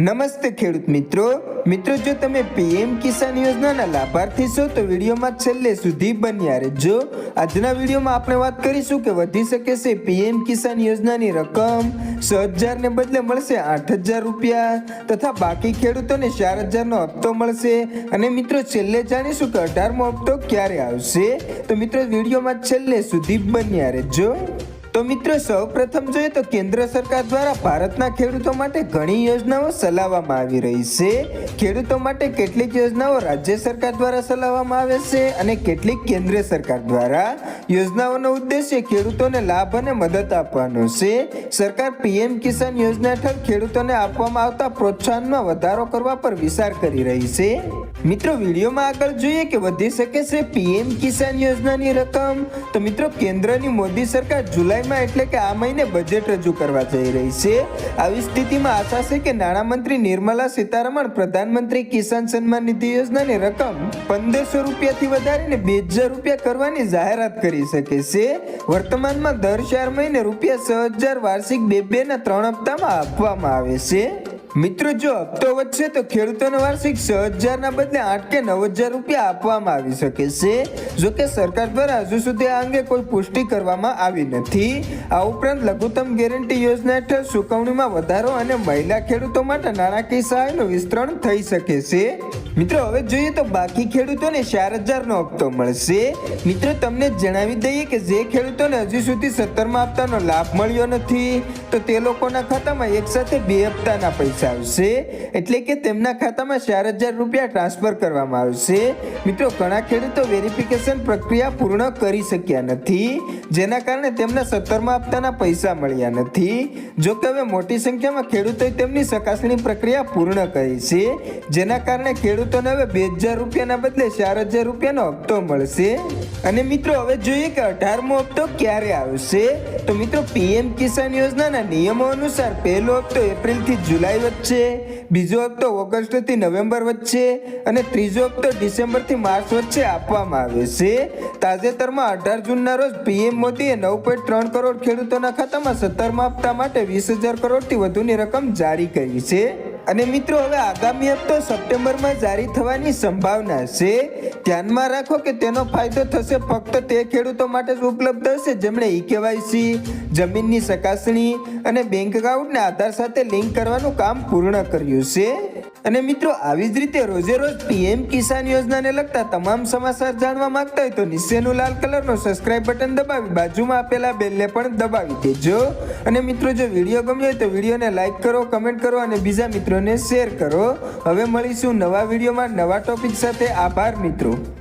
નમસ્તે ખેડૂત મિત્રો જો તમે પીએમ કિસાન યોજનાના લાભાર્થી છો તો વિડીયોમાં છેલ્લે સુધી બન્યા રહેજો। આજના વિડીયોમાં આપણે વાત કરીશું કે વધી શકે છે પીએમ કિસાન યોજનાની રકમ 6,000 ને બદલે મળશે 8,000 રૂપિયા તથા બાકી ખેડૂતોને 4,000 નો હપ્તો મળશે। અને મિત્રો છેલ્લે જાણીશું કે 18મો હપ્તો ક્યારે આવશે। તો મિત્રો વિડીયોમાં છેલ્લે સુધી બન્યા રહેજો। તો મિત્રો સૌપ્રથમ જોઈએ તો કેન્દ્ર સરકાર દ્વારા ભારતના ખેડૂતો માટે ઘણી યોજનાઓ ચલાવવામાં આવી રહી છે। ખેડૂતો માટે કેટલીક યોજનાઓ રાજ્ય સરકાર દ્વારા ચલાવવામાં આવે છે અને કેટલીક કેન્દ્ર સરકાર દ્વારા। યોજનાઓનો ઉદ્દેશ્ય ખેડૂતોને લાભ અને મદદ આપવાનો છે। સરકાર પીએમ કિસાન યોજના હેઠળ ખેડૂતોને આપવામાં આવતા પ્રોત્સાહનમાં વધારો કરવા પર વિચાર કરી રહી છે। મિત્રો વિડીયોમાં આગળ જોઈએ કે વધી શકે છે પીએમ કિસાન યોજનાની રકમ। તો મિત્રો કેન્દ્રની મોદી સરકાર જુલાઈમાં એટલે કે આ મહિને બજેટ રજૂ કરવા જઈ રહી છે। આવી સ્થિતિમાં આશા છે કે નાણામંત્રી નિર્મલા સીતારમણ પ્રધાનમંત્રી કિસાન સન્માન નિધિ યોજનાની રકમ 1,500 રૂપિયાથી વધારીને 2,000 રૂપિયા કરવાની જાહેરાત કરી શકે છે। વર્તમાનમાં દર 4 મહિને રૂપિયા 6,000 વાર્ષિક 2 ના 3 હપ્તામાં આપવામાં આવે છે। મિત્રો જો હપ્તો વધશે તો ખેડૂતોને વાર્ષિક 6,000 ના બદલે 8,000 કે 9,000 રૂપિયા આપવામાં આવી શકે છે। જો કે સરકાર દ્વારા હજુ સુધી આ અંગે કોઈ પુષ્ટિ કરવામાં આવી નથી। આ ઉપરાંત લઘુત્તમ ગેરંટી યોજના હેઠળ ચૂકવણીમાં વધારો અને મહિલા ખેડૂતો માટે નાણાકીય સહાયનું વિસ્તરણ થઈ શકે છે। મિત્રો હવે જોઈએ તો બાકી ખેડૂતોને 4,000 નો હપ્તો મળશે। મિત્રો તમને જણાવી દઈએ કે જે ખેડૂતોને હજુ સુધી 17મા હપ્તાનો લાભ મળ્યો નથી તો તે લોકોના ખાતામાં એક સાથે 2 હપ્તાના પૈસા આવશે, એટલે કે તેમના ખાતામાં 4,000 રૂપિયા ટ્રાન્સફર કરવામાં આવશે। મિત્રો ઘણા ખેડૂતો વેરિફિકેશન પ્રક્રિયા પૂર્ણ કરી શક્યા નથી, જેના કારણે તેમના 17મા હપ્તાના પૈસા મળ્યા નથી। જો કે હવે મોટી સંખ્યામાં ખેડૂતોએ તેમની ચકાસણી પ્રક્રિયા પૂર્ણ કરી છે, જેના કારણે ખેડૂતોને હવે 2,000 રૂપિયાના બદલે 4,000 રૂપિયાનો હપ્તો મળશે। અને મિત્રો હવે જોઈએ કે 18મો હપ્તો ક્યારે આવશે। તો મિત્રો પીએમ કિસાન યોજનાના નિયમો અનુસાર પહેલો હપ્તો એપ્રિલથી જુલાઈ વચ્ચે, બીજો હપ્તો ઓગસ્ટથી નવેમ્બર વચ્ચે અને ત્રીજો હપ્તો ડિસેમ્બરથી માર્ચ વચ્ચે આપવામાં આવે છે। તાજેતરમાં 18 જૂનના રોજ પીએમ મોદીએ 9.3 કરોડ ખેડૂતોના ખાતામાં 17મા હપ્તા માટે 20,000 કરોડથી વધુની રકમ જારી કરી છે। અને મિત્રો હવે આગામી હપ્તો સપ્ટેમ્બરમાં જારી થવાની સંભાવના છે। ધ્યાનમાં રાખો કે તેનો ફાયદો થશે ફક્ત તે ખેડૂતો માટે જ ઉપલબ્ધ હશે જેમણે ઈકેવાયસી, જમીનની ચકાસણી અને બેંક એકાઉન્ટને આધાર સાથે લિંક કરવાનું કામ પૂર્ણ કર્યું છે। અને મિત્રો આવી જ રીતે રોજે રોજ પીએમ કિસાન યોજનાને લગતા તમામ સમાચાર જાણવા માંગતા હોય તો નીચેનું લાલ કલરનું સબસ્ક્રાઇબ બટન દબાવી બાજુમાં આપેલા બેલને પણ દબાવી દેજો। અને મિત્રો જો વિડીયો ગમ્યો હોય તો વિડીયોને લાઈક કરો, કમેન્ટ કરો અને બીજા મિત્રોને શેર કરો। હવે મળીશું નવા વિડીયોમાં નવા ટોપિક સાથે। આભાર મિત્રો।